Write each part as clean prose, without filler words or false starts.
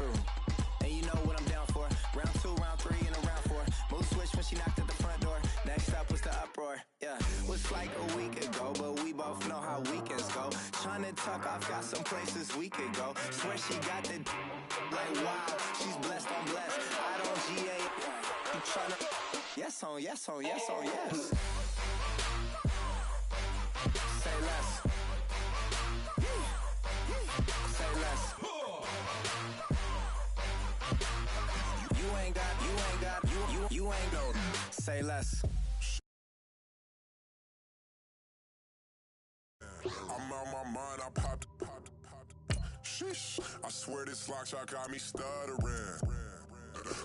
true. And you know what I'm down for. Round 2, round 3, and a round 4. Move switch when she knocked at the front door. Next up was the uproar. Yeah, was like a week ago, but we both know how weekends go. Tryna tuck off, got some places we could go. Swear she got the like wow, she's blessed on blessed. I don't GA. You tryna yes on yes on yes on yes. Say less. Say less. You ain't got, you ain't no. Say less. I'm on my mind, I popped. Sheesh, I swear this lock shot got me stuttering.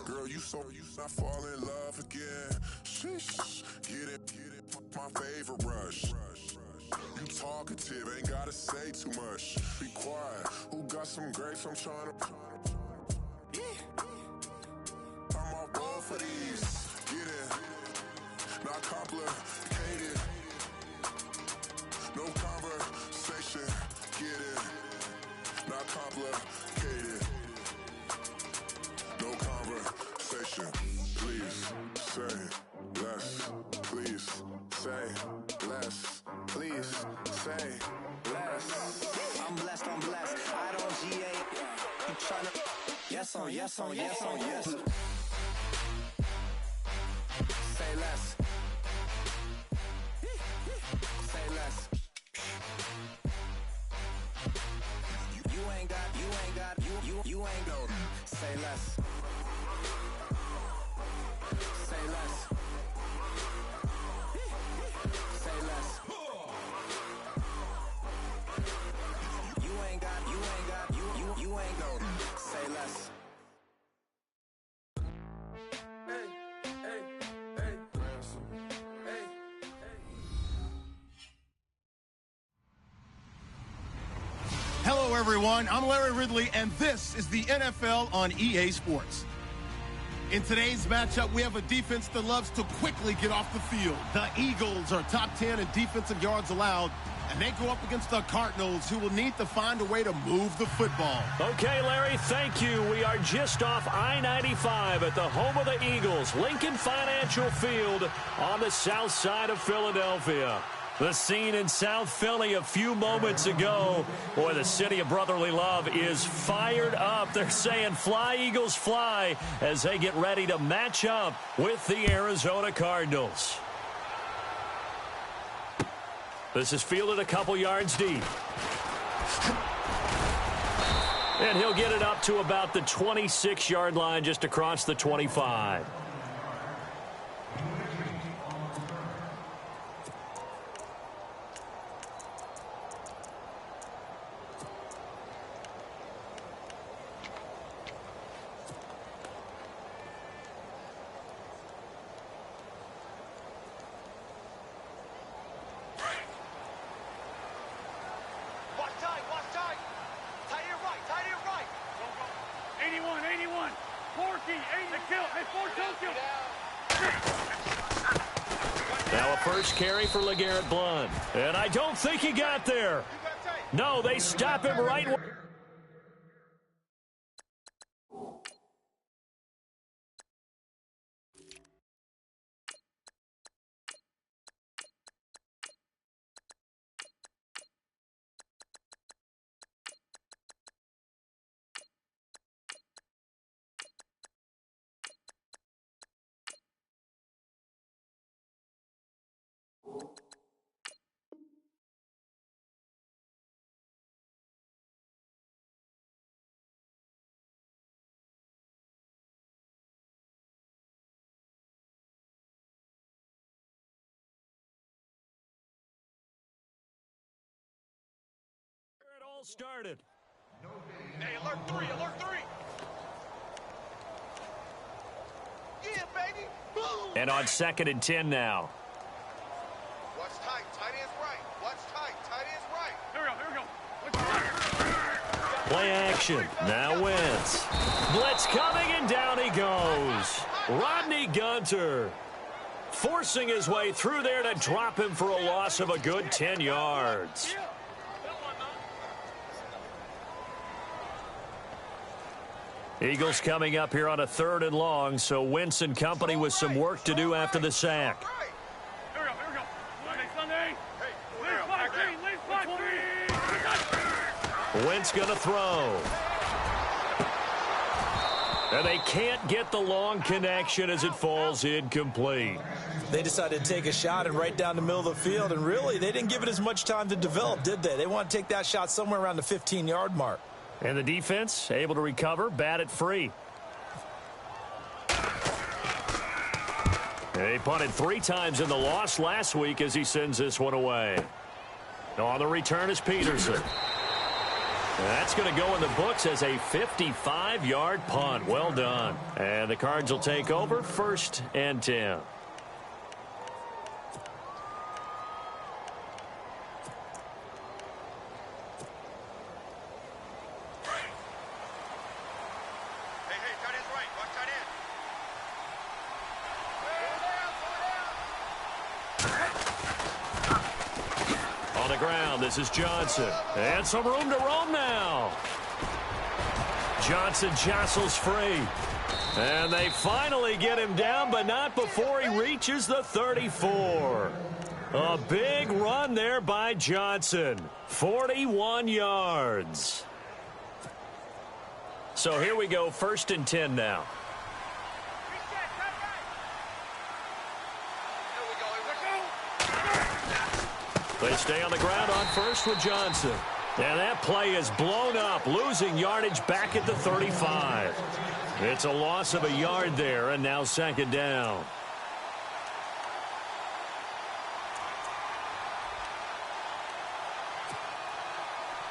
Girl, you not fall in love again. Sheesh, get it, my favorite rush. You talkative, ain't gotta say too much. Be quiet, who got some grapes? I'm tryna. I'm off both for these. Get it, not complicated. No conversation, get it, not complicated. No conversation, please say less. Please say less. Please say less. I'm blessed, I don't GA. You tryna yes on yes on yes on yes. Say less. Say less. You ain't no. Say less. Say less. Say less. You ain't no. Say less. Hello, everyone. I'm Larry Ridley, and this is the NFL on EA Sports. In today's matchup, we have a defense that loves to quickly get off the field. The Eagles are top 10 in defensive yards allowed, and they go up against the Cardinals, who will need to find a way to move the football. Okay, Larry, thank you. We are just off I-95 at the home of the Eagles, Lincoln Financial Field on the south side of Philadelphia. The scene in South Philly a few moments ago. Boy, the city of brotherly love is fired up. They're saying fly, Eagles, fly, as they get ready to match up with the Arizona Cardinals. This is fielded a couple yards deep. And he'll get it up to about the 26-yard line, just across the 25. Now a first carry for LeGarrette Blount. And I don't think he got there. No, they stop him right where... It all started. Hey, alert 3, alert 3. Yeah, baby. Boom. And on 2nd and 10 now. Watch tight. Tight end's right. Watch tight. Tight end's right. Here we go. Play action. Now Wentz. Blitz coming, and down he goes. Rodney Gunter forcing his way through there to drop him for a loss of a good 10 yards. Eagles coming up here on a 3rd and long, so Wentz and company with some work to do after the sack. Here we go. Sunday. Wentz going to throw. And they can't get the long connection as it falls incomplete. They decided to take a shot and right down the middle of the field, and really, they didn't give it as much time to develop, did they? They want to take that shot somewhere around the 15-yard mark. And the defense able to recover, bat it free. He punted 3 times in the loss last week as he sends this one away. On the return is Peterson. That's going to go in the books as a 55-yard punt. Well done. And the Cards will take over 1st and 10. This is Johnson. And some room to roam now. Johnson jostles free. And they finally get him down, but not before he reaches the 34. A big run there by Johnson. 41 yards. So here we go, 1st and 10 now. They stay on the ground on 1st with Johnson. And that play is blown up, losing yardage back at the 35. It's a loss of a yard there, and now 2nd down.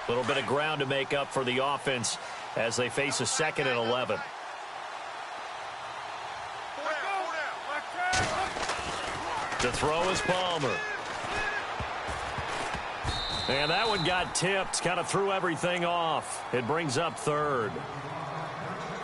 A little bit of ground to make up for the offense as they face a 2nd and 11. To throw is Palmer. And that one got tipped, kind of threw everything off. It brings up 3rd.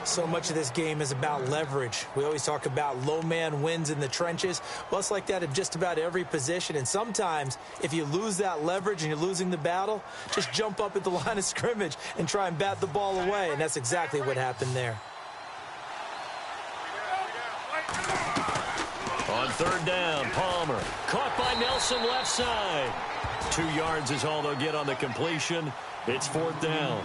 So much of this game is about leverage. We always talk about low man wins in the trenches. Well, it's like that at just about every position. And sometimes, if you lose that leverage and you're losing the battle, just jump up at the line of scrimmage and try and bat the ball away. And that's exactly what happened there. On 3rd down, Palmer. Caught by Nelson left side. 2 yards is all they'll get on the completion. It's 4th down.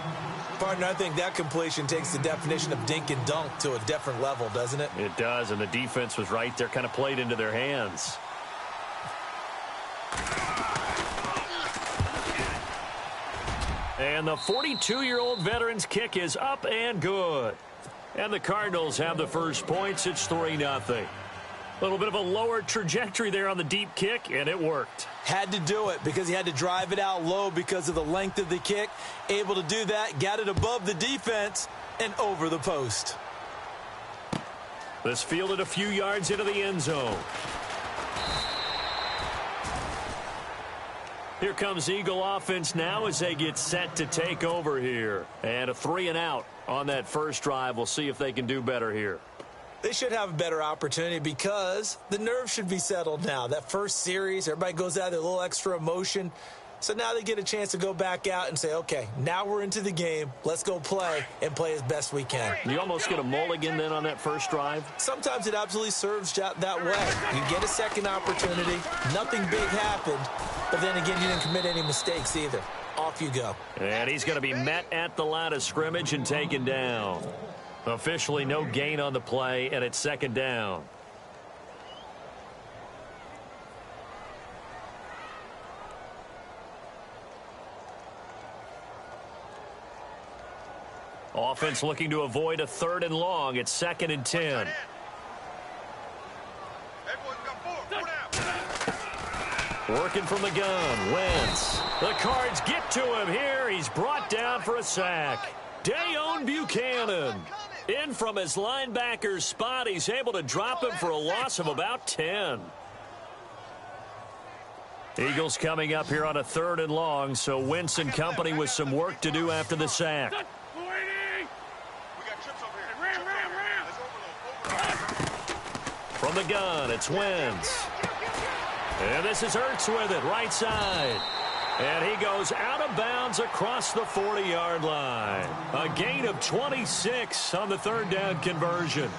Partner, I think that completion takes the definition of dink and dunk to a different level, doesn't it? It does, and the defense was right there, kind of played into their hands. And the 42-year-old veteran's kick is up and good. And the Cardinals have the first points. It's 3-0. A little bit of a lower trajectory there on the deep kick, and it worked. Had to do it because he had to drive it out low because of the length of the kick. Able to do that, got it above the defense, and over the post. This fielded a few yards into the end zone. Here comes Eagle offense now as they get set to take over here. And a 3-and-out on that first drive. We'll see if they can do better here. They should have a better opportunity because the nerves should be settled now. That first series, everybody goes out there, a little extra emotion. So now they get a chance to go back out and say, okay, now we're into the game. Let's go play and play as best we can. You almost get a mulligan then on that first drive? Sometimes it absolutely serves that way. You get a second opportunity. Nothing big happened. But then again, you didn't commit any mistakes either. Off you go. And he's going to be met at the line of scrimmage and taken down. Officially no gain on the play, and it's 2nd down. Offense looking to avoid a 3rd and long. It's 2nd and 10. Working from the gun, Wentz. The Cards get to him here. He's brought down for a sack. Dayon Buchanan. In from his linebacker's spot. He's able to drop him for a loss of about 10. Eagles coming up here on a 3rd and long, so Wentz and company with some work to do after the sack. From the gun, it's Wentz. And this is Ertz with it, right side. And he goes out of bounds across the 40-yard line. A gain of 26 on the third down conversion.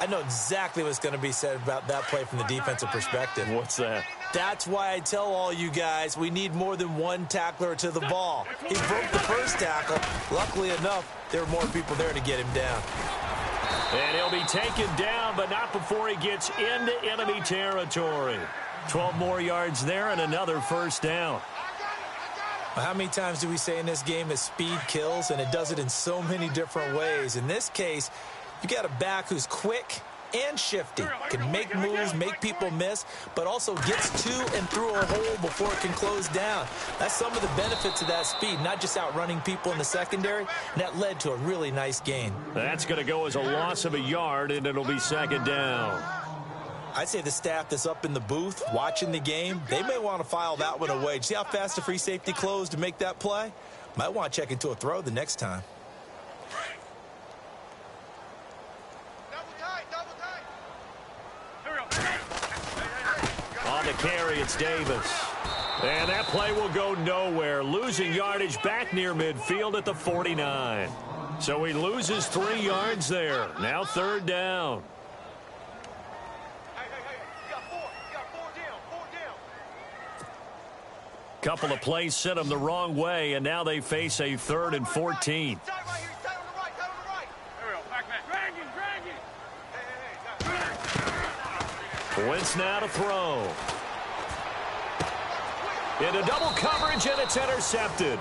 I know exactly what's going to be said about that play from the defensive perspective. What's that? That's why I tell all you guys we need more than one tackler to the ball. He broke the first tackle. Luckily enough, there were more people there to get him down. And he'll be taken down, but not before he gets into enemy territory. 12 more yards there and another first down. Well, how many times do we say in this game that speed kills, and it does it in so many different ways? In this case, you got a back who's quick and shifty, can make moves, make people miss, but also gets to and through a hole before it can close down. That's some of the benefits of that speed, not just outrunning people in the secondary, and that led to a really nice gain. That's going to go as a loss of a yard, and it'll be second down. I'd say the staff that's up in the booth watching the game, they may want to file that one away. See how fast the free safety closed to make that play? Might want to check into a throw the next time. On the carry, it's Davis. And that play will go nowhere, losing yardage back near midfield at the 49. So he loses 3 yards there. Now third down. Couple of plays sent them the wrong way, and now they face a 3rd and 14. Wentz now to throw. Into double coverage, and it's intercepted.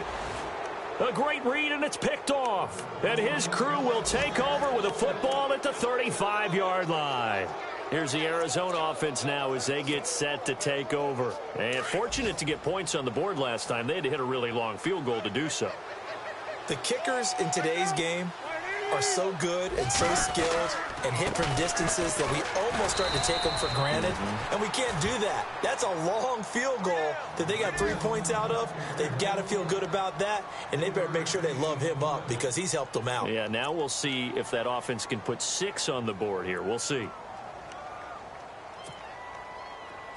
A great read, and it's picked off. And his crew will take over with a football at the 35-yard line. Here's the Arizona offense now as they get set to take over. And fortunate to get points on the board last time. They had to hit a really long field goal to do so. The kickers in today's game are so good and so skilled and hit from distances that we almost start to take them for granted. And we can't do that. That's a long field goal that they got 3 points out of. They've got to feel good about that, and they better make sure they love him up because he's helped them out. Yeah, now we'll see if that offense can put 6 on the board here. We'll see.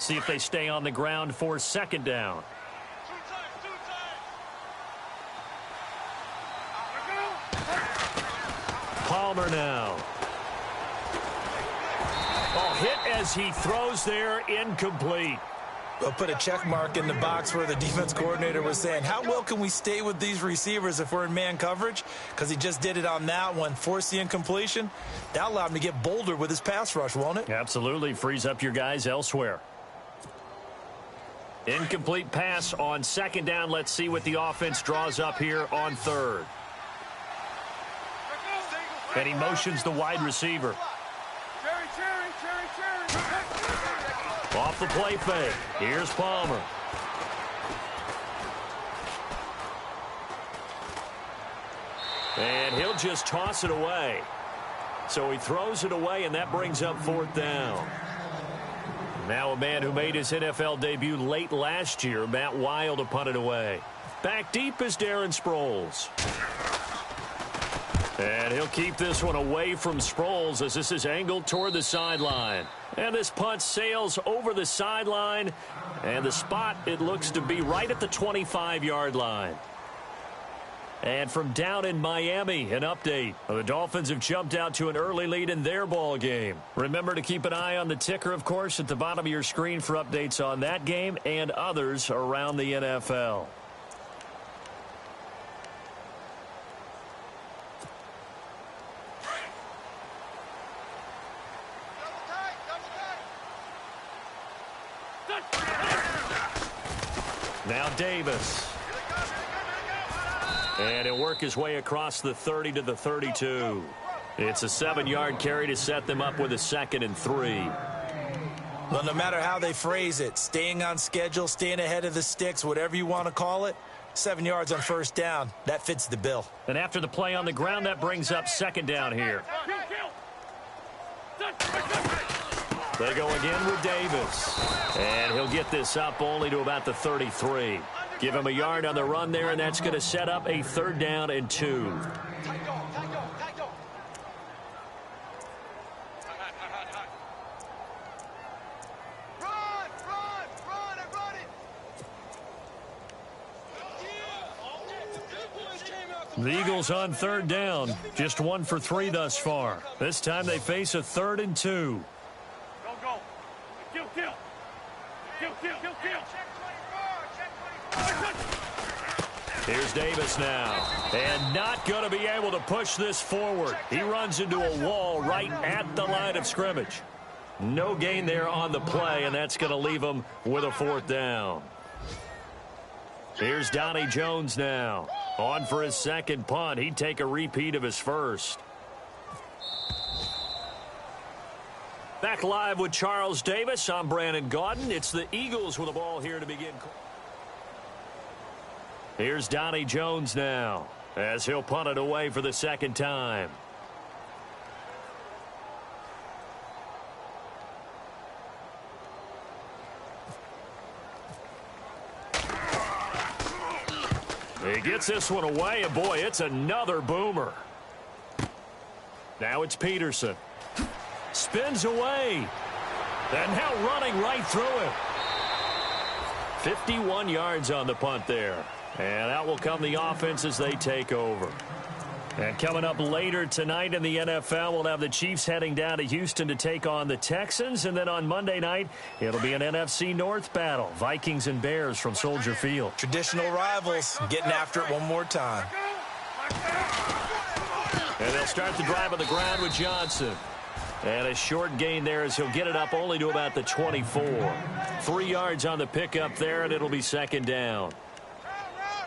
See if they stay on the ground for second down. Palmer now. Oh, hit as he throws there, incomplete. We'll put a check mark in the box where the defense coordinator was saying, how well can we stay with these receivers if we're in man coverage? Because he just did it on that one, forced the incompletion. That allowed him to get bolder with his pass rush, won't it? Absolutely. Frees up your guys elsewhere. Incomplete pass on second down. Let's see what the offense draws up here on third. And he motions the wide receiver. Off the play fake. Here's Palmer. And he'll just toss it away. So he throws it away, and that brings up fourth down. Now a man who made his NFL debut late last year, Matt Wild, to punt it away. Back deep is Darren Sproles. And he'll keep this one away from Sproles as this is angled toward the sideline. And this punt sails over the sideline. And the spot, it looks to be right at the 25-yard line. And from down in Miami, an update. The Dolphins have jumped out to an early lead in their ball game. Remember to keep an eye on the ticker, of course, at the bottom of your screen for updates on that game and others around the NFL. Now Davis. And he'll work his way across the 30 to the 32. It's a 7-yard carry to set them up with a 2nd and 3. Well, no matter how they phrase it, staying on schedule, staying ahead of the sticks, whatever you want to call it, 7 yards on first down, that fits the bill. And after the play on the ground, that brings up second down here. They go again with Davis. And he'll get this up only to about the 33. Give him a yard on the run there, and that's going to set up a 3rd down and 2. The Eagles on third down. Just 1 for 3 thus far. This time they face a 3rd and 2. Go. Kill. Here's Davis now. And not going to be able to push this forward. He runs into a wall right at the line of scrimmage. No gain there on the play, and that's going to leave him with a 4th down. Here's Donnie Jones now. On for his 2nd punt. He'd take a repeat of his 1st. Back live with Charles Davis. I'm Brandon Gaudin. It's the Eagles with the ball here to begin. Here's Donnie Jones now as he'll punt it away for the 2nd time. He gets this one away, and boy, it's another boomer. Now it's Peterson. Spins away. And now running right through him. 51 yards on the punt there. And out will come the offense as they take over. And coming up later tonight in the NFL, we'll have the Chiefs heading down to Houston to take on the Texans. And then on Monday night, it'll be an NFC North battle. Vikings and Bears from Soldier Field. Traditional rivals getting after it one more time. And they'll start the drive on the ground with Johnson. And a short gain there as he'll get it up only to about the 24. 3 yards on the pickup there, and it'll be 2nd down.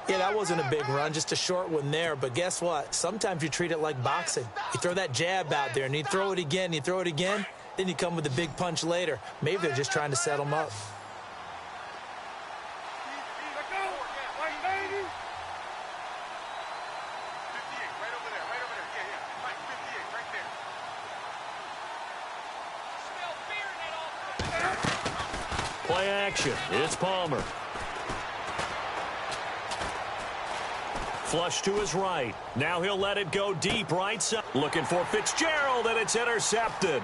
Yeah, that wasn't a big run, just a short one there. But guess what? Sometimes you treat it like boxing. You throw that jab out there, and you throw it again, then you come with a big punch later. Maybe they're just trying to set them up. Play action. It's Palmer. Flush to his right. Now he'll let it go deep right side. Looking for Fitzgerald, and it's intercepted.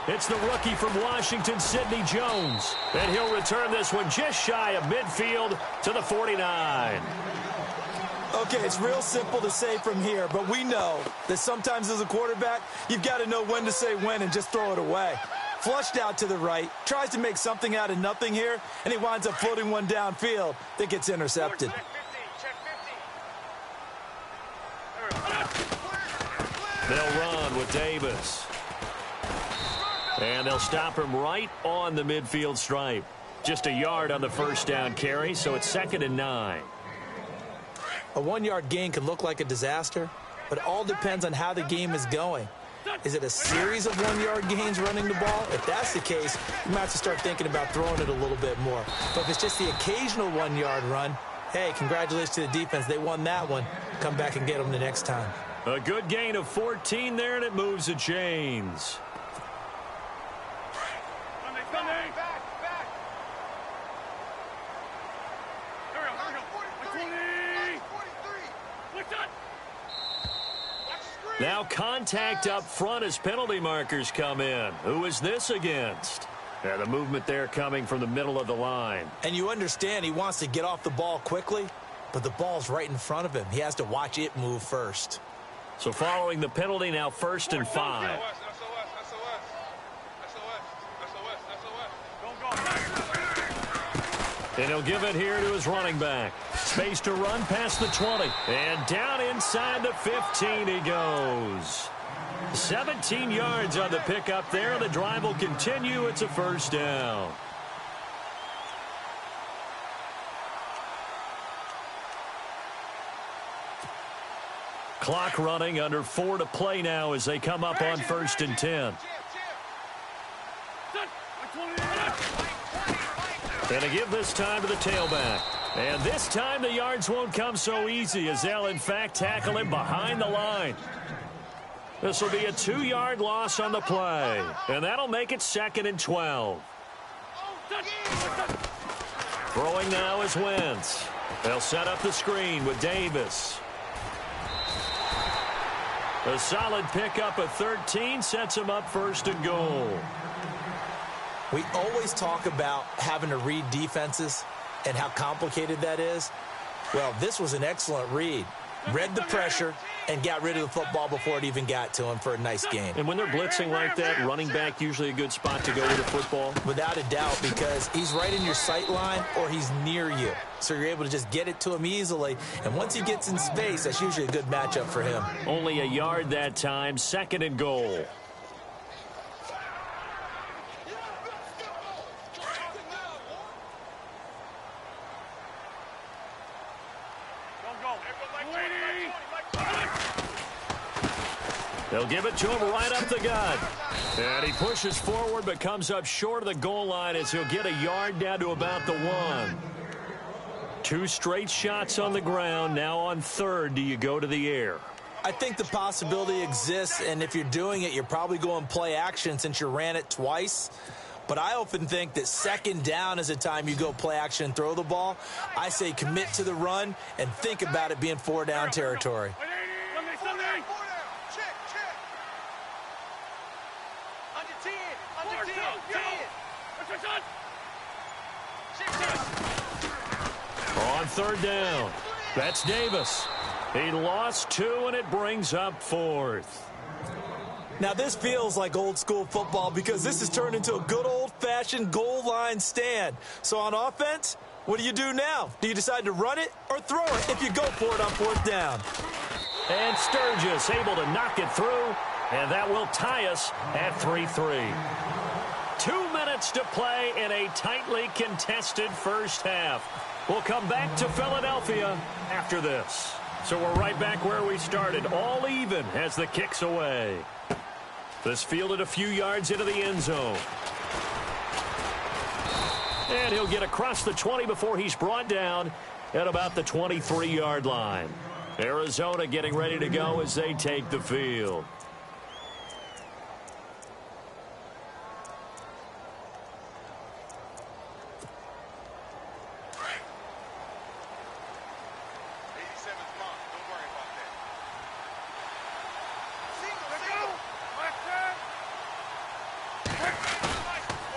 It's the rookie from Washington, Sidney Jones. And he'll return this one just shy of midfield to the 49. Okay, it's real simple to say from here, but we know that sometimes as a quarterback, you've got to know when to say when and just throw it away. Flushed out to the right, tries to make something out of nothing here, and he winds up floating one downfield that gets intercepted. They'll run with Davis. And they'll stop him right on the midfield stripe. Just a yard on the 1st down carry, so it's 2nd and 9. A 1-yard gain can look like a disaster, but it all depends on how the game is going. Is it a series of 1-yard gains running the ball? If that's the case, you might have to start thinking about throwing it a little bit more. But if it's just the occasional 1-yard run, hey, congratulations to the defense. They won that one. Come back and get them the next time. A good gain of 14 there, and it moves the chains. Now contact up front as penalty markers come in. Who is this against? Yeah, the movement there coming from the middle of the line. And you understand he wants to get off the ball quickly, but the ball's right in front of him. He has to watch it move first. So following the penalty, now 1st and 5. And he'll give it here to his running back. Space to run past the 20. And down inside the 15 he goes. 17 yards on the pickup there. The drive will continue. It's a 1st down. Clock running, under 4 to play now as they come up on 1st and 10. And to give this time to the tailback. And this time the yards won't come so easy as they'll in fact tackle him behind the line. This will be a 2-yard loss on the play. And that'll make it 2nd and 12. Throwing now is Wentz. They'll set up the screen with Davis. A solid pickup of 13 sets him up 1st and goal. We always talk about having to read defenses and how complicated that is. Well, this was an excellent read. read the pressure, and got rid of the football before it even got to him for a nice gain. And when they're blitzing like that, running back usually a good spot to go with the football? Without a doubt, because he's right in your sight line or he's near you. So you're able to just get it to him easily. And once he gets in space, that's usually a good matchup for him. Only a yard that time, 2nd and goal. They'll give it to him right up the gut. And he pushes forward but comes up short of the goal line as he'll get a yard down to about the 1. 2 straight shots on the ground. Now on 3rd, do you go to the air? I think the possibility exists, and if you're doing it, you're probably going play action since you ran it twice. But I often think that 2nd down is a time you go play action and throw the ball. I say commit to the run and think about it being 4-down territory. On 3rd down, that's Davis. He lost 2, and it brings up 4th. Now, this feels like old-school football because this has turned into a good old-fashioned goal line stand. So on offense, what do you do now? Do you decide to run it or throw it if you go for it on 4th down? And Sturgis able to knock it through, and that will tie us at 3-3. 2 minutes to play in a tightly contested first half. We'll come back to Philadelphia after this. So we're right back where we started, all even as the kick's away. This fielded a few yards into the end zone. And he'll get across the 20 before he's brought down at about the 23-yard line. Arizona getting ready to go as they take the field.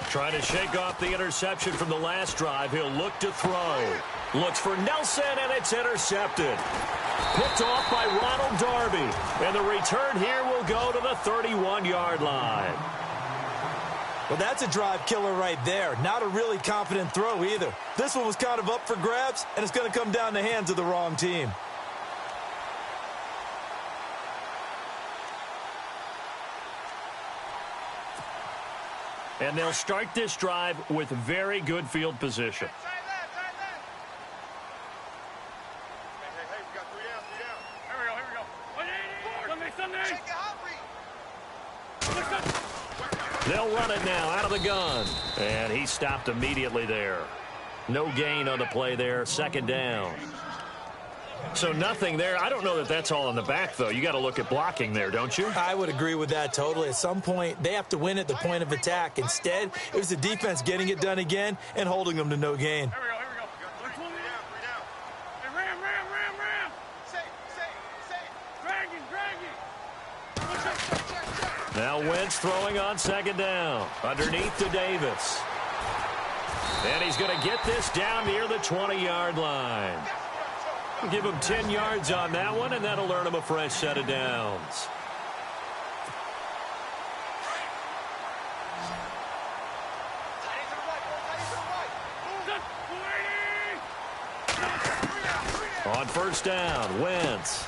Trying to shake off the interception from the last drive. He'll look to throw. Looks for Nelson, and it's intercepted. Picked off by Ronald Darby. And the return here will go to the 31-yard line. Well, that's a drive killer right there. Not a really confident throw either. This one was kind of up for grabs, and it's going to come down the hands of the wrong team. And they'll start this drive with very good field position. They'll run it now out of the gun. And he stopped immediately there. No gain on the play there. 2nd down. So nothing there. I don't know that that's all in the back, though. You got to look at blocking there, don't you? I would agree with that totally. At some point, they have to win at the point of attack. Instead, it was the defense getting it done again and holding them to no gain. Here we go. Hey, Ram. Drag him. Now Wentz throwing on 2nd down. Underneath to Davis. And he's going to get this down near the 20-yard line. Give him 10 yards on that one, and that'll earn him a fresh set of downs. On 1st down, Wentz.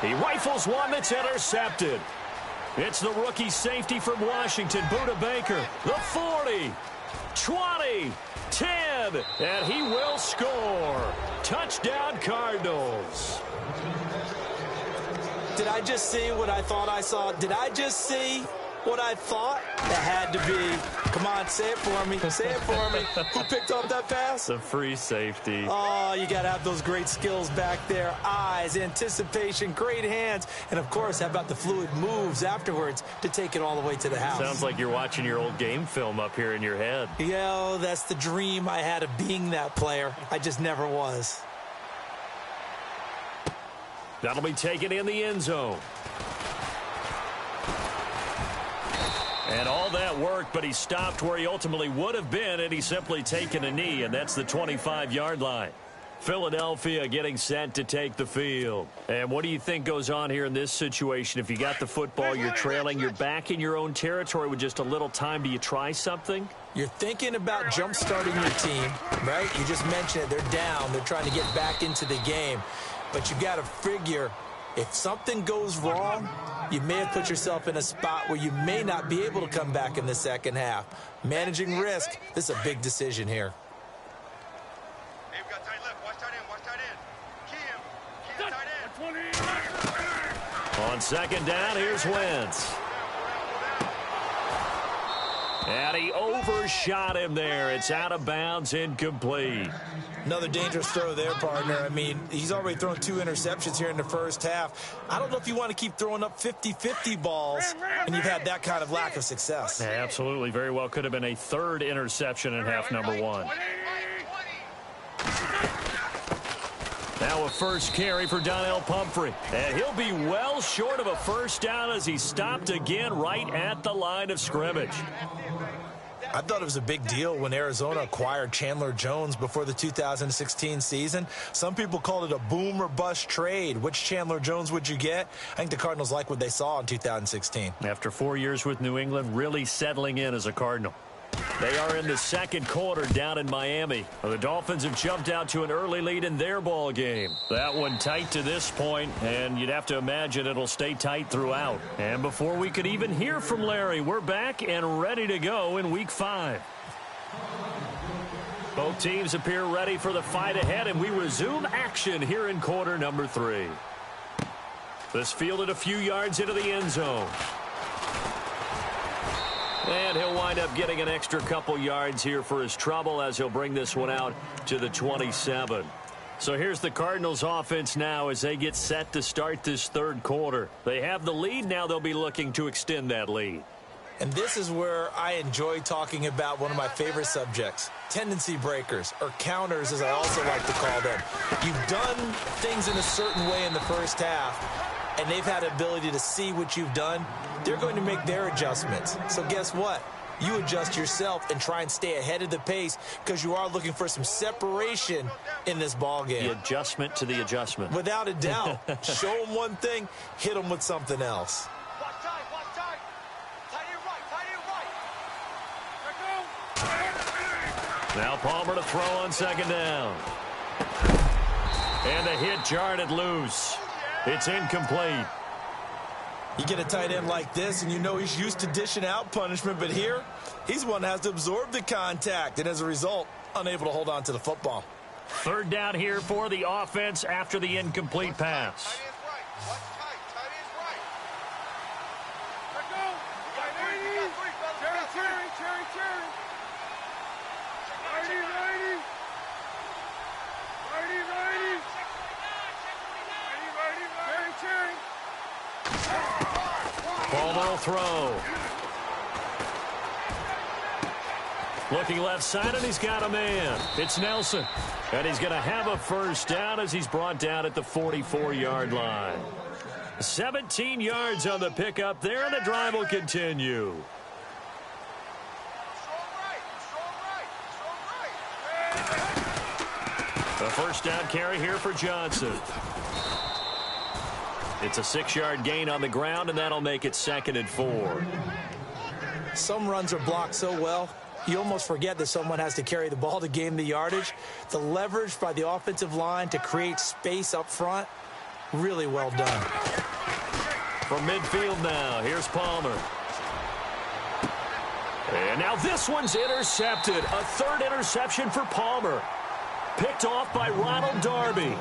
He rifles one that's intercepted. It's the rookie safety from Washington, Budda Baker. The 40, 20, 10, and he will score. Touchdown, Cardinals. Did I just see what I thought I saw? Did I just see what I thought? That had to be. Come on, say it for me. Say it for me. Who picked up that pass? The free safety. Oh, you got to have those great skills back there. Eyes, anticipation, great hands. And, of course, how about the fluid moves afterwards to take it all the way to the house? Sounds like you're watching your old game film up here in your head. Yeah, that's the dream I had of being that player. I just never was. That'll be taken in the end zone. And all that worked, but he stopped where he ultimately would have been, and he's simply taken a knee, and that's the 25-yard line. Philadelphia getting set to take the field. And what do you think goes on here in this situation? If you got the football, you're trailing, you're back in your own territory with just a little time. Do you try something? You're thinking about jump-starting your team, right? You just mentioned it. They're down. They're trying to get back into the game. But you got to figure, if something goes wrong, you may have put yourself in a spot where you may not be able to come back in the second half. Managing risk, this is a big decision here. Hey, we've got tight left. Watch tight end. Watch tight end. Key him. Key the tight end. On second down, here's Wentz. And he overshot him there. It's out of bounds, incomplete. Another dangerous throw there, partner. I mean, he's already thrown 2 interceptions here in the first half. I don't know if you want to keep throwing up 50-50 balls, and you've had that kind of lack of success. Yeah, absolutely. Very well could have been a 3rd interception in half number 1. Now a first carry for Donnell Pumphrey. And he'll be well short of a first down as he stopped again right at the line of scrimmage. I thought it was a big deal when Arizona acquired Chandler Jones before the 2016 season. Some people called it a boom or bust trade. Which Chandler Jones would you get? I think the Cardinals like what they saw in 2016. After 4 years with New England, really settling in as a Cardinal. They are in the second quarter down in Miami. The Dolphins have jumped out to an early lead in their ball game. That one tight to this point, and you'd have to imagine it'll stay tight throughout. And before we could even hear from Larry, we're back and ready to go in Week 5. Both teams appear ready for the fight ahead, and we resume action here in quarter number 3. This fielded a few yards into the end zone. And he'll wind up getting an extra couple yards here for his trouble as he'll bring this one out to the 27. So here's the Cardinals offense now as they get set to start this third quarter. They have the lead. Now they'll be looking to extend that lead. And this is where I enjoy talking about one of my favorite subjects, tendency breakers, or counters as I also like to call them. You've done things in a certain way in the first half, and they've had the ability to see what you've done. They're going to make their adjustments. So guess what? You adjust yourself and try and stay ahead of the pace because you are looking for some separation in this ball game. The adjustment to the adjustment. Without a doubt. Show them one thing, hit them with something else. Watch tight. Watch tight. Tight end right. Tight end right. Now Palmer to throw on second down. And the hit jarred it loose. It's incomplete. You get a tight end like this, and you know he's used to dishing out punishment, but here, he's one that has to absorb the contact, and as a result, unable to hold on to the football. Third down here for the offense after the incomplete pass. Tight end's right. Watch tight. Tight end's right. Let go. We got three, fellas. Cherry. Righty. Cherry. Palmer will throw. Looking left side, and he's got a man. It's Nelson. And he's going to have a first down as he's brought down at the 44-yard line. 17 yards on the pickup there, and the drive will continue. The first down carry here for Johnson. It's a 6-yard gain on the ground, and that'll make it 2nd and 4. Some runs are blocked so well, you almost forget that someone has to carry the ball to gain the yardage. The leverage by the offensive line to create space up front, really well done. From midfield now, here's Palmer. And now this one's intercepted. A 3rd interception for Palmer. Picked off by Ronald Darby.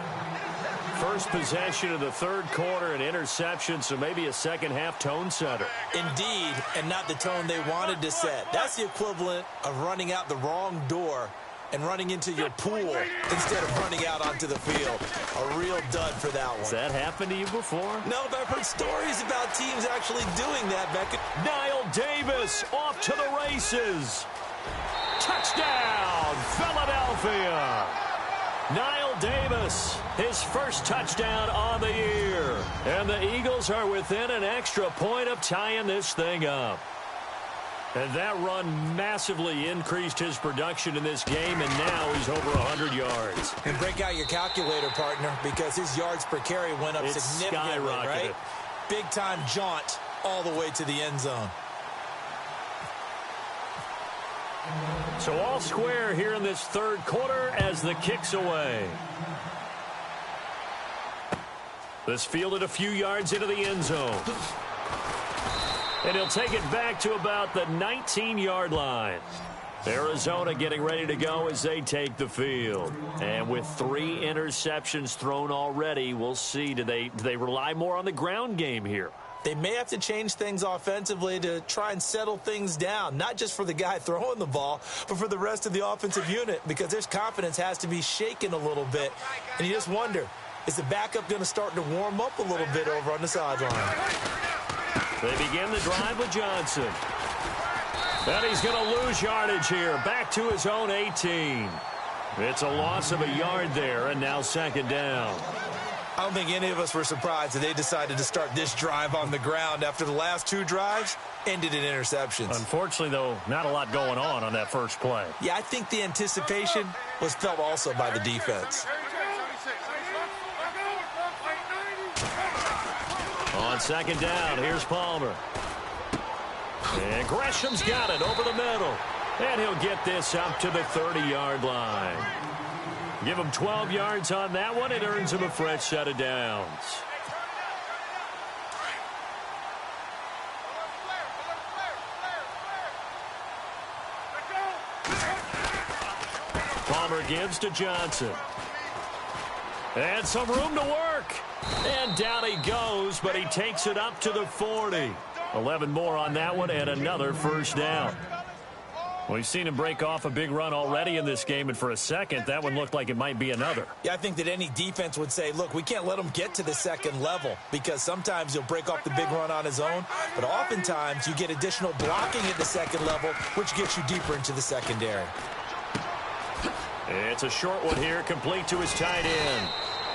First possession of the third quarter, an interception, so maybe a second-half tone setter. Indeed, and not the tone they wanted to set. That's the equivalent of running out the wrong door and running into your pool instead of running out onto the field. A real dud for that one. Has that happened to you before? No, but I've heard stories about teams actually doing that, Becca. Niall Davis off to the races. Touchdown, Philadelphia. Niall Davis, his first touchdown on the year. And the Eagles are within an extra point of tying this thing up. And that run massively increased his production in this game, and now he's over 100 yards. And break out your calculator, partner, because his yards per carry went up significantly, right? Big-time jaunt all the way to the end zone. So all square here in this third quarter as the kick's away. This fielded a few yards into the end zone. And he'll take it back to about the 19-yard line. Arizona getting ready to go as they take the field. And with 3 interceptions thrown already, we'll see. Do they rely more on the ground game here? They may have to change things offensively to try and settle things down, not just for the guy throwing the ball, but for the rest of the offensive unit, because their confidence has to be shaken a little bit. And you just wonder, is the backup going to start to warm up a little bit over on the sideline? They begin the drive with Johnson. And he's going to lose yardage here, back to his own 18. It's a loss of a yard there, and now second down. I don't think any of us were surprised that they decided to start this drive on the ground after the last 2 drives ended in interceptions. Unfortunately, though, not a lot going on that first play. Yeah, I think the anticipation was felt also by the defense. On second down, here's Palmer. And Gresham's got it over the middle. And he'll get this up to the 30-yard line. Give him 12 yards on that one. It earns him a fresh set of downs. Palmer gives to Johnson. And some room to work. And down he goes, but he takes it up to the 40. 11 more on that one and another first down. We've seen him break off a big run already in this game, and for a second, that one looked like it might be another. Yeah, I think that any defense would say, look, we can't let him get to the second level, because sometimes he'll break off the big run on his own, but oftentimes you get additional blocking at the second level, which gets you deeper into the secondary. It's a short one here, complete to his tight end.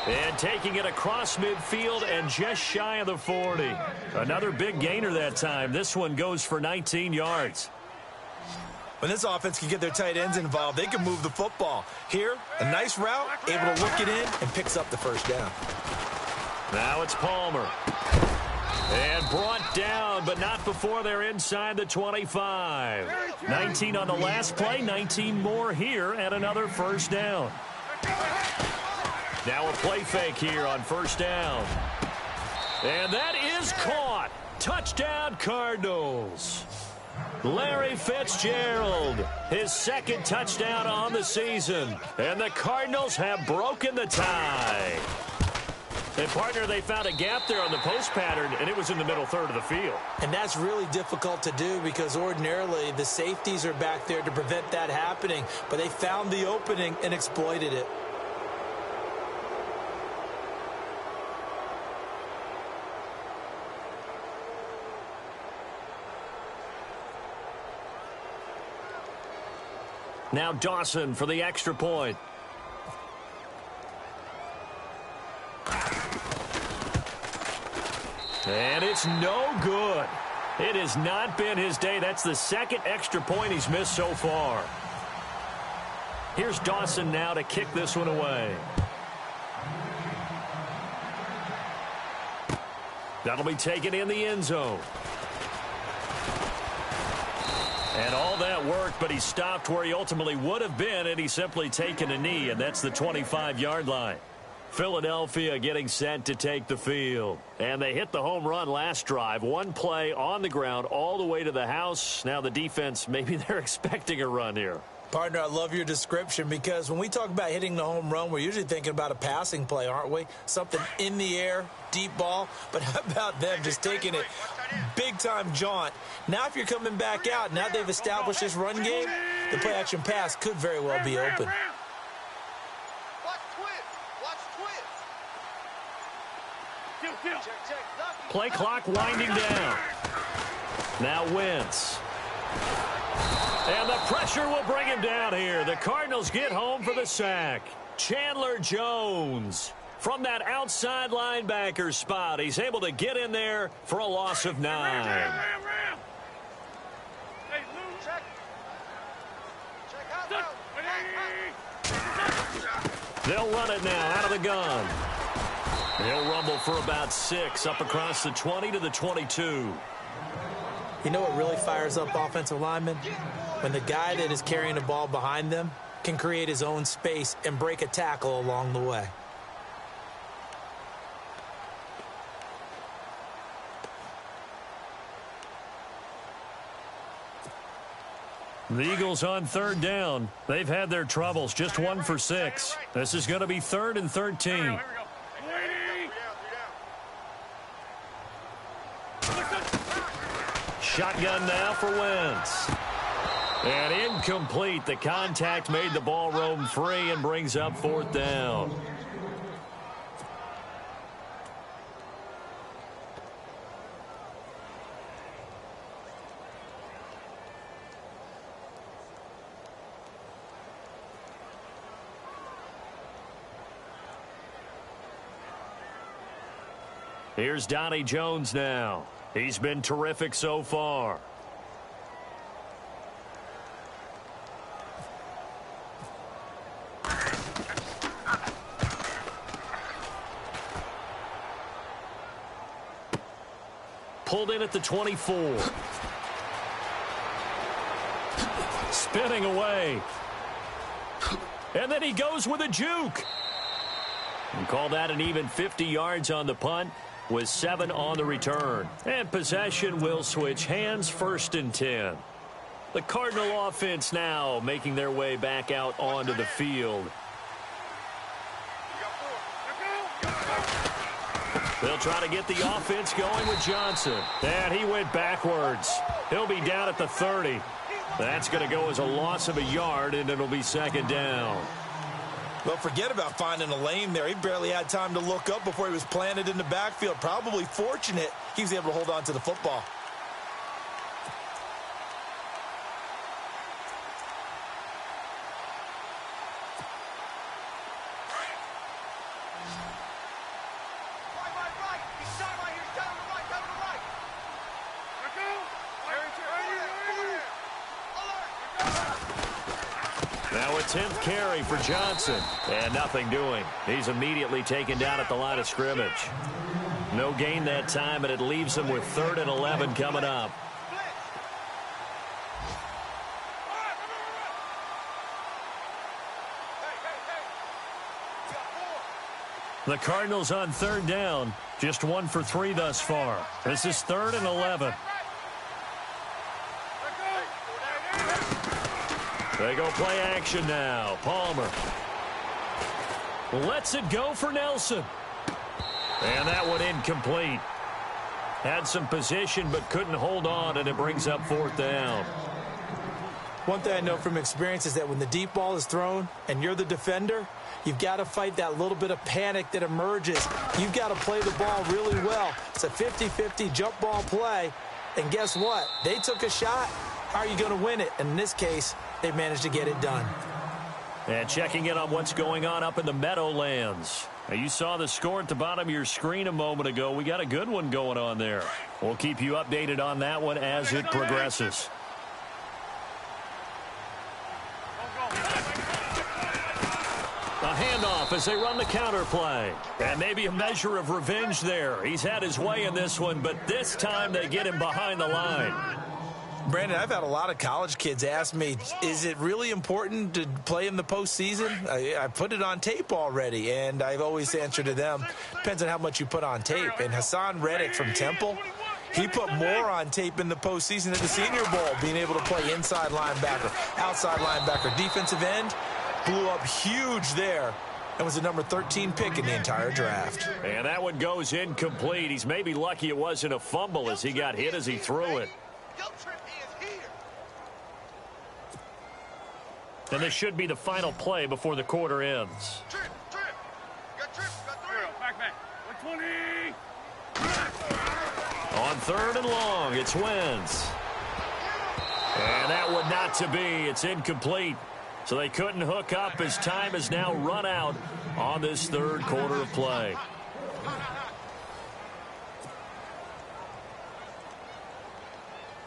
And taking it across midfield and just shy of the 40. Another big gainer that time. This one goes for 19 yards. When this offense can get their tight ends involved, they can move the football. Here, a nice route, able to look it in, and picks up the first down. Now it's Palmer. And brought down, but not before they're inside the 25. 19 on the last play, 19 more here, and another first down. Now a play fake here on first down. And that is caught. Touchdown, Cardinals. Larry Fitzgerald, his second touchdown on the season. And the Cardinals have broken the tie. And, partner, they found a gap there on the post pattern, and it was in the middle third of the field. And that's really difficult to do because ordinarily the safeties are back there to prevent that happening. But they found the opening and exploited it. Now Dawson for the extra point. And it's no good. It has not been his day. That's the second extra point he's missed so far. Here's Dawson now to kick this one away. That'll be taken in the end zone. And all that worked, but he stopped where he ultimately would have been, and he's simply taken a knee, and that's the 25-yard line. Philadelphia getting set to take the field. And they hit the home run last drive. One play on the ground all the way to the house. Now the defense, maybe they're expecting a run here. Partner, I love your description because when we talk about hitting the home run, we're usually thinking about a passing play, aren't we? Something in the air, deep ball. But how about them just taking it big-time jaunt? Now if you're coming back out, now they've established this run game, the play-action pass could very well be open. Play clock winding down. Now Wentz. And the pressure will bring him down here. The Cardinals get home for the sack. Chandler Jones from that outside linebacker spot. He's able to get in there for a loss of 9. They'll run it now out of the gun. They'll rumble for about 6 up across the 20 to the 22. You know what really fires up offensive linemen? When the guy that is carrying the ball behind them can create his own space and break a tackle along the way. The Eagles on 3rd down. They've had their troubles, just 1 for 6. This is going to be 3rd and 13. Shotgun now for Wentz. And incomplete. The contact made the ball roam free and brings up 4th down. Here's Donnie Jones now. He's been terrific so far. Pulled in at the 24. Spinning away. And then he goes with a juke. And call that an even 50 yards on the punt, with 7 on the return. And possession will switch hands, 1st and 10. The Cardinal offense now making their way back out onto the field. They'll try to get the offense going with Johnson. And he went backwards. He'll be down at the 30. That's going to go as a loss of a yard, and it'll be 2nd down. Well, forget about finding a lane there. He barely had time to look up before he was planted in the backfield. Probably fortunate he was able to hold on to the football. Now a 10th carry for Johnson. And nothing doing. He's immediately taken down at the line of scrimmage. No gain that time, and it leaves him with 3rd and 11 coming up. The Cardinals on 3rd down. Just 1 for 3 thus far. This is 3rd and 11. They go play action now. Palmer lets it go for Nelson. And that one incomplete. Had some position but couldn't hold on, and it brings up 4th down. One thing I know from experience is that when the deep ball is thrown and you're the defender, you've got to fight that little bit of panic that emerges. You've got to play the ball really well. It's a 50-50 jump ball play. And guess what? They took a shot. How are you going to win it? And in this case, they managed to get it done. And checking in on what's going on up in the Meadowlands. Now, you saw the score at the bottom of your screen a moment ago. We got a good one going on there. We'll keep you updated on that one as it progresses. A handoff as they run the counter play. And maybe a measure of revenge there. He's had his way in this one, but this time they get him behind the line. Brandon, I've had a lot of college kids ask me, is it really important to play in the postseason? I put it on tape already, and I've always answered to them, depends on how much you put on tape. And Hassan Reddick from Temple, he put more on tape in the postseason at the Senior Bowl, being able to play inside linebacker, outside linebacker, defensive end, blew up huge there, and was the number 13 pick in the entire draft. And that one goes incomplete. He's maybe lucky it wasn't a fumble as he got hit as he threw it. And this should be the final play before the quarter ends. Trip. Got 3. Back. 120. On 3rd and long, it's Wentz. And that would not to be. It's incomplete. So they couldn't hook up as time has now run out on this 3rd quarter of play.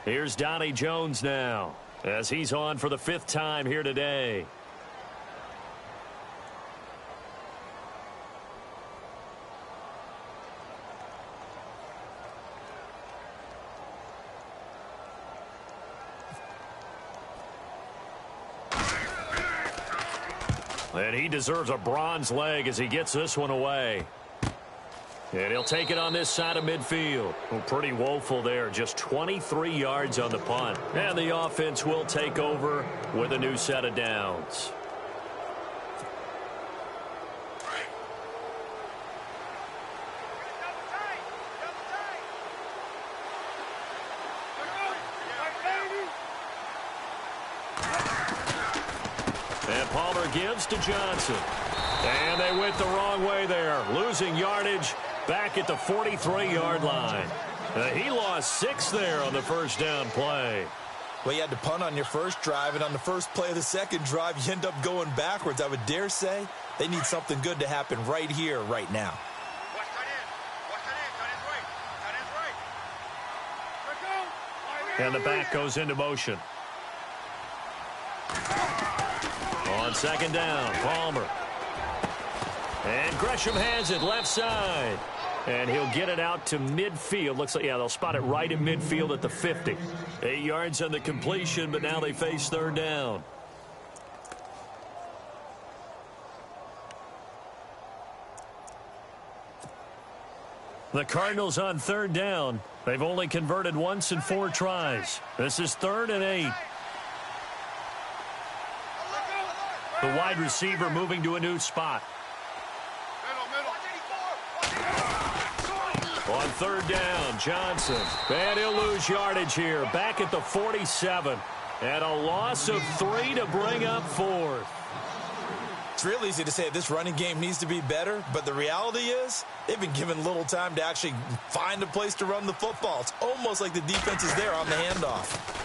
Here's Donnie Jones now. as he's on for the 5th time here today. And he deserves a bronze leg as he gets this one away. And he'll take it on this side of midfield. Well, pretty woeful there. Just 23 yards on the punt. And the offense will take over with a new set of downs. And Palmer gives to Johnson. And they went the wrong way there, losing yardage back at the 43-yard line. He lost 6 there on the first down play. Well, you had to punt on your first drive, and on the first play of the second drive, you end up going backwards. I would dare say they need something good to happen right here, right now. Watch tight end. Watch tight end. Tight end's right. Tight end's right. And the back goes into motion. On second down, Palmer. And Gresham has it left side. And he'll get it out to midfield. Looks like, yeah, they'll spot it right in midfield at the 50. 8 yards on the completion, but now they face third down. The Cardinals on third down. They've only converted once in 4 tries. This is 3rd and 8. The wide receiver moving to a new spot. On third down, Johnson. And he'll lose yardage here. Back at the 47. And a loss of 3 to bring up 4th. It's real easy to say this running game needs to be better, but the reality is they've been given little time to actually find a place to run the football. It's almost like the defense is there on the handoff.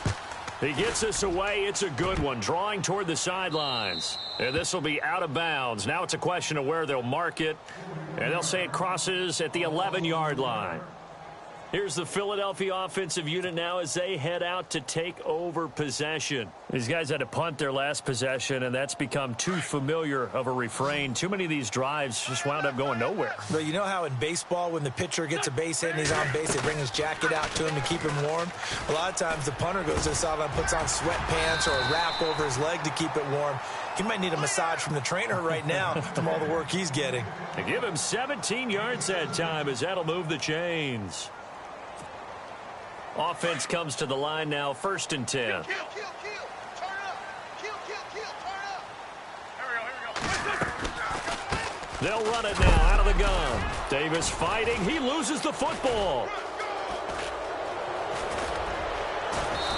He gets this away. It's a good one. Drawing toward the sidelines. And this will be out of bounds. Now it's a question of where they'll mark it. And they'll say it crosses at the 11-yard line. Here's the Philadelphia offensive unit now as they head out to take over possession. These guys had to punt their last possession, and that's become too familiar of a refrain. Too many of these drives just wound up going nowhere. But you know how in baseball when the pitcher gets a base hit and he's on base, they bring his jacket out to him to keep him warm? A lot of times the punter goes to the sideline, puts on sweatpants or a wrap over his leg to keep it warm. He might need a massage from the trainer right now from all the work he's getting. They give him 17 yards that time as that'll move the chains. Offense comes to the line now, 1st and 10. Kill. Turn up. Kill. Turn up. Here we go. They'll run it now out of the gun. Davis fighting. He loses the football.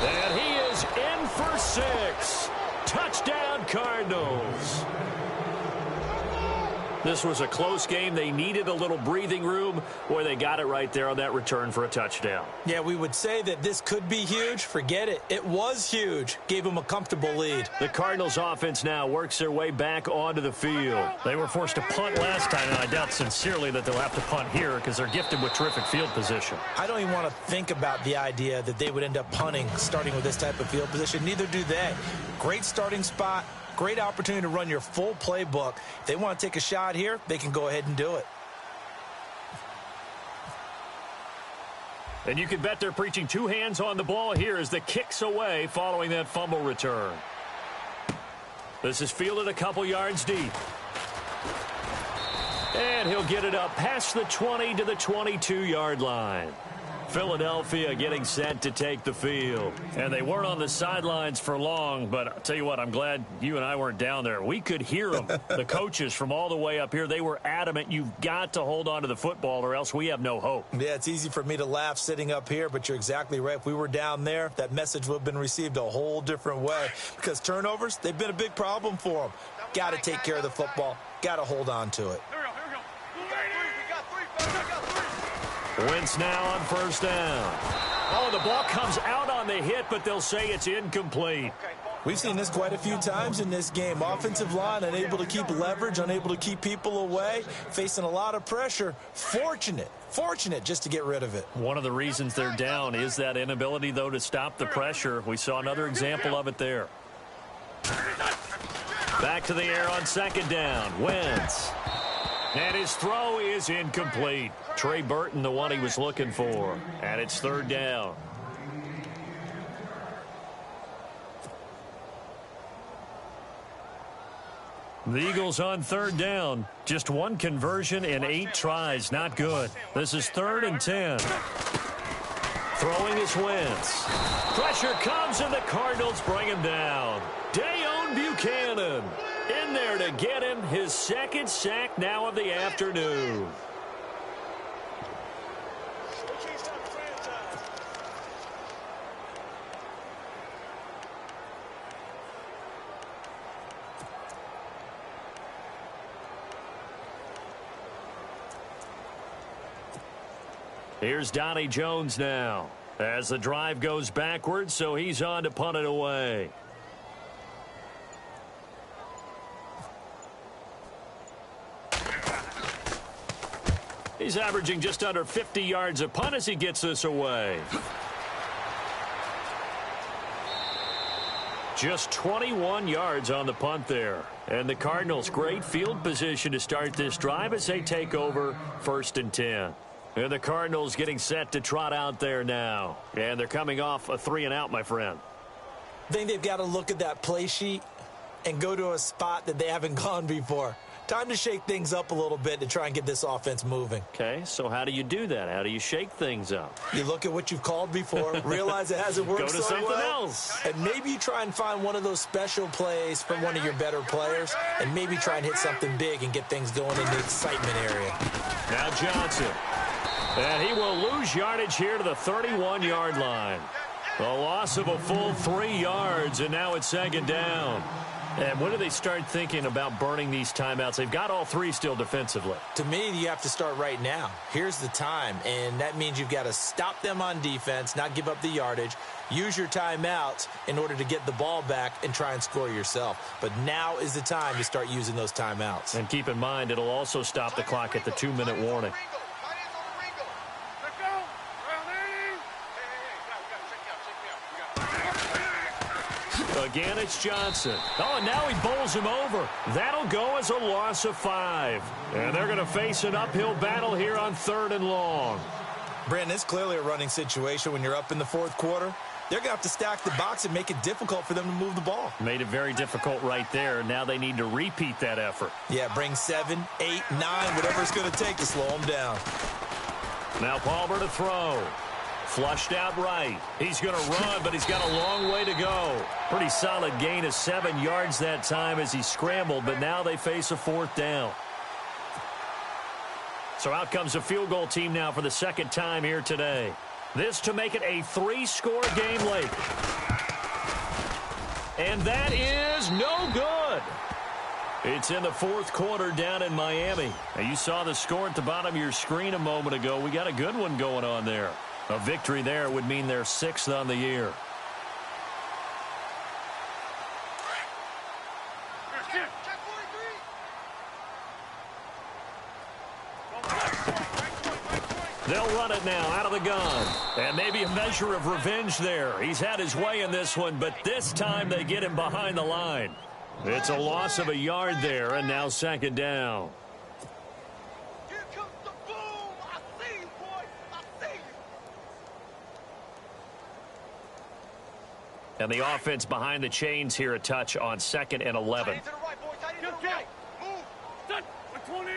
And he is in for 6. Touchdown, Cardinals. This was a close game. They needed a little breathing room. Boy, they got it right there on that return for a touchdown. Yeah, we would say that this could be huge. Forget it. It was huge. Gave them a comfortable lead. The Cardinals offense now works their way back onto the field. They were forced to punt last time, and I doubt sincerely that they'll have to punt here because they're gifted with terrific field position. I don't even want to think about the idea that they would end up punting starting with this type of field position. Neither do they. Great starting spot. Great opportunity to run your full playbook. If they want to take a shot here, they can go ahead and do it. And you can bet they're preaching 2 hands on the ball here as the kick's away following that fumble return. This is fielded a couple yards deep. And he'll get it up past the 20 to the 22-yard line. Philadelphia getting set to take the field. And they weren't on the sidelines for long, but I'll tell you what, I'm glad you and I weren't down there. We could hear them. The coaches from all the way up here, they were adamant, you've got to hold on to the football or else we have no hope. Yeah, it's easy for me to laugh sitting up here, but you're exactly right. If we were down there, that message would have been received a whole different way. Because turnovers, they've been a big problem for them. Got to take care of the football. Got to hold on to it. Wentz now on 1st down. Oh, the ball comes out on the hit, but they'll say it's incomplete. We've seen this quite a few times in this game. Offensive line unable to keep leverage, unable to keep people away, facing a lot of pressure. Fortunate just to get rid of it. One of the reasons they're down is that inability, though, to stop the pressure. We saw another example of it there. Back to the air on second down. Wentz. And his throw is incomplete. Trey Burton, the one he was looking for. And it's third down. The Eagles on third down. Just one conversion in 8 tries. Not good. This is 3rd and 10. Throwing is Wentz. Pressure comes and the Cardinals bring him down. Dayon Buchanan in there to get him his 2nd sack now of the afternoon. Here's Donnie Jones now as the drive goes backwards, so he's on to punt it away. He's averaging just under 50 yards a punt as he gets this away. Just 21 yards on the punt there. And the Cardinals, great field position to start this drive as they take over 1st and 10. And the Cardinals getting set to trot out there now. And they're coming off a 3-and-out, my friend. I think they've got to look at that play sheet and go to a spot that they haven't gone before. Time to shake things up a little bit to try and get this offense moving. Okay, so how do you do that? How do you shake things up? You look at what you've called before, realize it hasn't worked so well. Go to something else. And maybe you try and find one of those special plays from one of your better players, and maybe try and hit something big and get things going in the excitement area. Now Johnson. And he will lose yardage here to the 31-yard line. A loss of a full 3 yards, and now it's 2nd down. And when do they start thinking about burning these timeouts? They've got all 3 still defensively. To me, you have to start right now. Here's the time, and that means you've got to stop them on defense, not give up the yardage, use your timeouts in order to get the ball back and try and score yourself. But now is the time to start using those timeouts. And keep in mind, it'll also stop the clock at the 2-minute warning. Again, it's Johnson. Oh, and now he bowls him over. That'll go as a loss of 5. And they're going to face an uphill battle here on 3rd and long. Brandon, it's clearly a running situation when you're up in the 4th quarter. They're going to have to stack the box and make it difficult for them to move the ball. Made it very difficult right there. Now they need to repeat that effort. Yeah, bring 7, 8, 9, whatever it's going to take to slow them down. Now Palmer to throw. Flushed out right. He's going to run, but he's got a long way to go. Pretty solid gain of 7 yards that time as he scrambled, but now they face a 4th down. So out comes a field goal team now for the 2nd time here today. This to make it a 3-score game late. And that is no good. It's in the 4th quarter down in Miami. Now, you saw the score at the bottom of your screen a moment ago. We got a good one going on there. A victory there would mean they're 6th on the year. They'll run it now out of the gun. And maybe a measure of revenge there. He's had his way in this one, but this time they get him behind the line. It's a loss of a yard there, and now 2nd down. Here comes the boom. I see you, boy. I see you. And the offense behind the chains here a touch on 2nd and 11. Tight end to the right, boy. Tight end to the right. Move. Set. 20.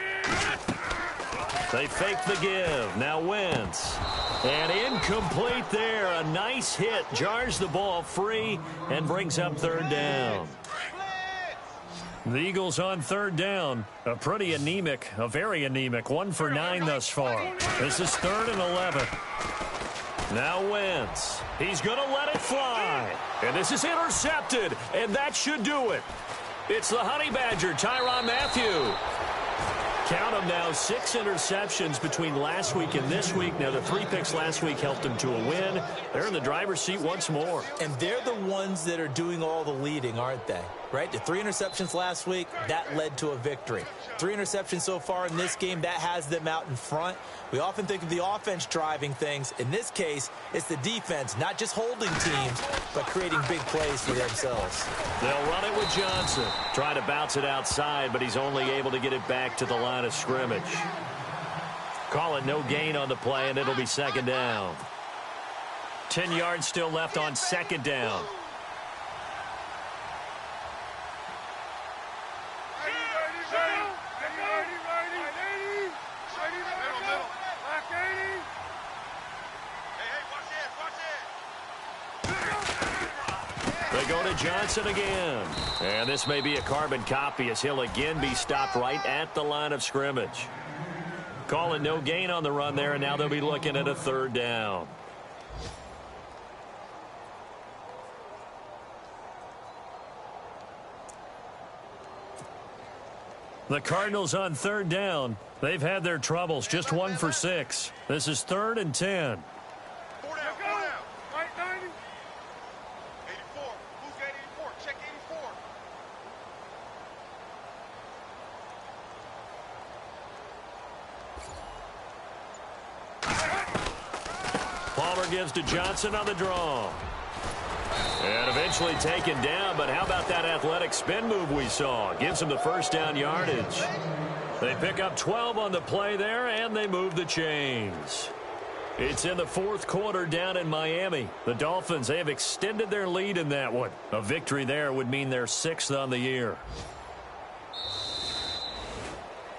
They fake the give. Now Wentz. And incomplete there. A nice hit. Jars the ball free and brings up 3rd down. The Eagles on 3rd down. A pretty anemic, a very anemic 1 for 9 thus far. This is 3rd and 11. Now Wentz. He's going to let it fly. And this is intercepted. And that should do it. It's the Honey Badger, Tyrann Mathieu. Count them now, 6 interceptions between last week and this week. Now, the 3 picks last week helped them to a win. They're in the driver's seat once more. And they're the ones that are doing all the leading, aren't they? Right? The 3 interceptions last week, that led to a victory. 3 interceptions so far in this game, that has them out in front. We often think of the offense driving things. In this case, it's the defense, not just holding teams, but creating big plays for themselves. They'll run it with Johnson. Trying to bounce it outside, but he's only able to get it back to the line of scrimmage. Call it no gain on the play, and it'll be second down. 10 yards still left on second down. They go to Johnson again. And this may be a carbon copy as he'll again be stopped right at the line of scrimmage. Call it no gain on the run there, and now they'll be looking at a third down. The Cardinals on third down. They've had their troubles, just 1 for 6. This is 3rd and 10. 4 down, 4 down. Right, 90. 84. Who's got 84? Check 84. Palmer gives to Johnson on the draw. And eventually taken down, but how about that athletic spin move we saw? Gives him the first down yardage. They pick up 12 on the play there, and they move the chains. It's in the 4th quarter down in Miami. The Dolphins, they have extended their lead in that one. A victory there would mean they're 6th on the year.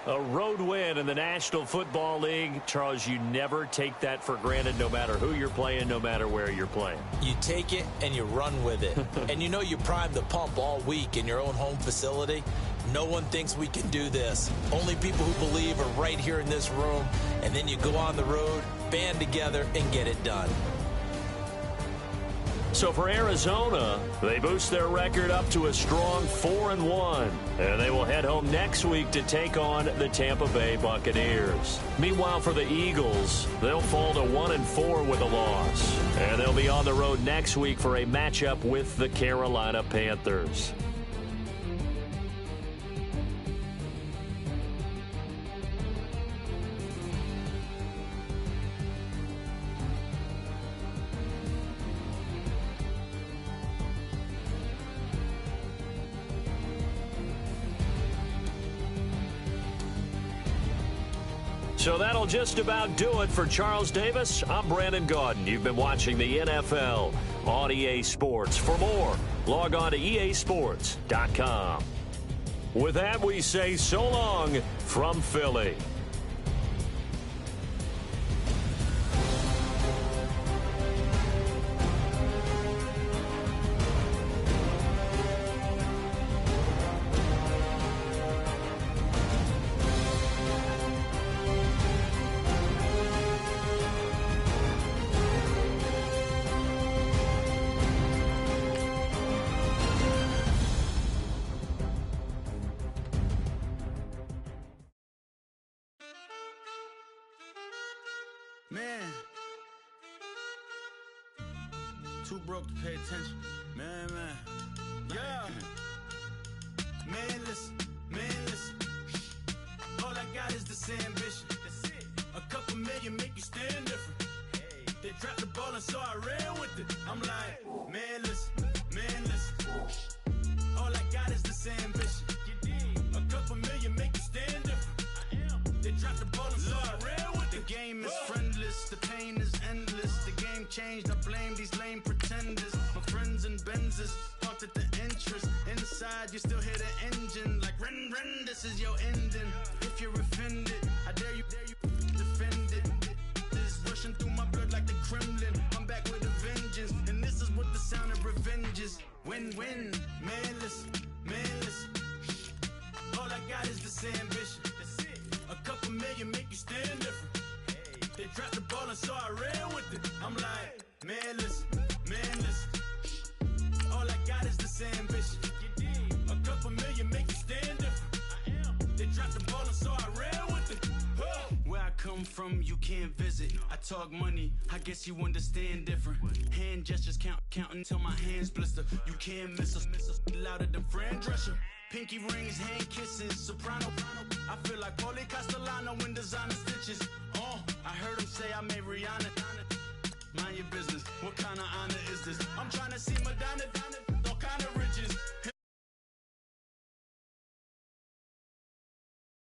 A road win in the National Football League. Charles, you never take that for granted no matter who you're playing, no matter where you're playing. You take it and you run with it. And you know you prime the pump all week in your own home facility. No one thinks we can do this. Only people who believe are right here in this room. And then you go on the road, band together, and get it done. So for Arizona, they boost their record up to a strong 4-1. And they will head home next week to take on the Tampa Bay Buccaneers. Meanwhile, for the Eagles, they'll fall to 1-4 with a loss. And they'll be on the road next week for a matchup with the Carolina Panthers. So that'll just about do it for Charles Davis. I'm Brandon Gaudin. You've been watching the NFL on EA Sports. For more, log on to easports.com. With that, we say so long from Philly. Man, too broke to pay attention. Man. Yeah. Man, listen. All I got is this ambition. That's it. A couple million make you stand different. Hey. They dropped the ball and so I ran with it. I'm like, man, listen. All I got is this ambition. A couple million make you stand different. I am. They dropped the ball and so I ran with it. The game is friendless, the pain is endless. The game changed, I blame these lame pretenders. My friends and Benzes parked at the entrance. Inside, you still hear the engine. Like, ren, this is your ending. If you're offended, I dare you defend it. This rushing through my blood like the Kremlin. I'm back with a vengeance, and this is what the sound of revenge is. Win-win, man, listen. All I got is this ambition. A couple million make you stand different. They dropped the ball and so I ran with it. I'm like, man, listen. All I got is this ambition. A couple million make you stand different. They dropped the ball and so I ran with it. come from, you can't visit. I talk money, I guess you understand different. Hand gestures counting till my hands blister. You can't miss us, louder than Fran Drescher. Pinky rings, hand kisses, soprano. I feel like Paulie Castellano in designer stitches. Oh, I heard him say I made Rihanna. Mind your business, what kind of honor is this? I'm trying to see Madonna.